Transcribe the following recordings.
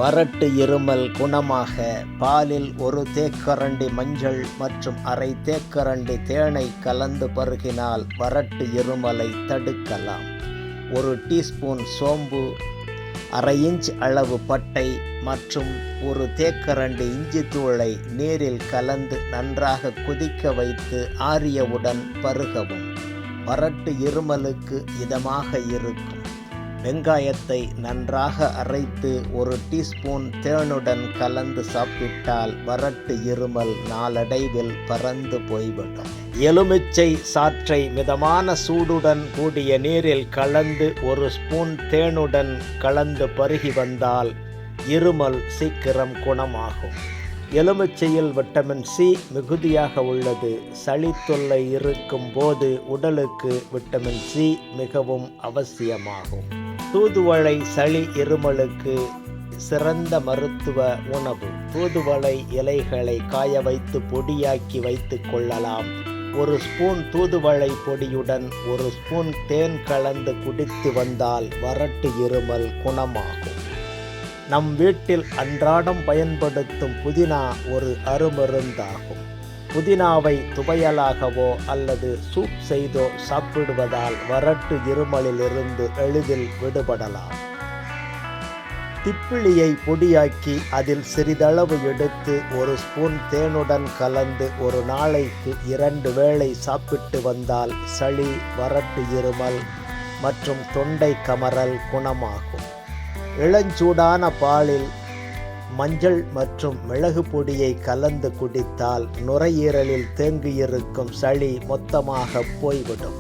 வறட்டு இருமல் குணமாக பாலில் 1 தேக்கரண்டி மஞ்சள் மற்றும் அரை தேக்கரண்டி தேனை கலந்து பருகினால் வறட்டு இருமலை தடுக்கலாம். 1 டீஸ்பூன் சோம்பு, அரை இன்ச் அளவு பட்டை மற்றும் 1 தேக்கரண்டி இஞ்சி தூளை நீரில் கலந்து நன்றாக கொதிக்க வைத்து ஆறியவுடன் பருகவும். வறட்டு இருமலுக்கு இதமாக இருக்கும். வெங்காயத்தை நன்றாக அரைத்து 1 டீஸ்பூன் தேனுடன் கலந்து சாப்பிட்டால் வறட்டு இருமல் நாளடைவில் பறந்து போய்விடும். எலுமிச்சை சாற்றை மிதமான சூடுடன் கூடிய நீரில் கலந்து 1 ஸ்பூன் தேனுடன் கலந்து பருகி வந்தால் இருமல் சீக்கிரம் குணமாகும். எலுமிச்சையில் விட்டமின் சி மிகுதியாக உள்ளது. சளி தொல்லை இருக்கும் போது உடலுக்கு விட்டமின் சி மிகவும் அவசியமாகும். தூதுவளை சளி இருமலுக்கு சிறந்த மருத்துவ உணவு. தூதுவளை இலைகளை காய வைத்து பொடியாக்கி வைத்து கொள்ளலாம். 1 ஸ்பூன் தூதுவளை பொடியுடன் 1 ஸ்பூன் தேன் கலந்து குடித்து வந்தால் வறட்டு இருமல் குணமாகும். நம் வீட்டில் அன்றாடம் பயன்படுத்தும் புதினா ஒரு அருமருந்தாகும். புதினாவை துவையலாகவோ அல்லது சூப் செய்தோ சாப்பிடுவதால் வறட்டு இருமலிலிருந்து எளிதில் விடுபடலாம். திப்பிலியை பொடியாக்கி அதில் சிறிதளவு எடுத்து 1 ஸ்பூன் தேனுடன் கலந்து ஒரு நாளைக்கு 2 வேளை சாப்பிட்டு வந்தால் சளி, வறட்டு இருமல் மற்றும் தொண்டை கமறல் குணமாகும். இளஞ்சூடான பாலில் மஞ்சள் மற்றும் மிளகு பொடியை கலந்து குடித்தால் நுரையீரலில் தேங்கியிருக்கும் சளி மொத்தமாக போய்விடும்.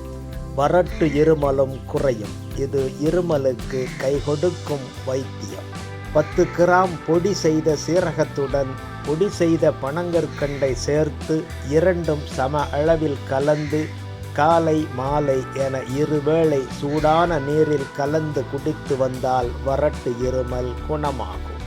வறட்டு இருமலும் குறையும். இது இருமலுக்கு கைகொடுக்கும் வைத்தியம். 10 கிராம் பொடி செய்த சீரகத்துடன் பொடி செய்த பனங்கற்கண்டை சேர்த்து 2ம் சம அளவில் கலந்து காலை மாலை என 2 வேளை சூடான நீரில் கலந்து குடித்து வந்தால் வறட்டு இருமல் குணமாகும்.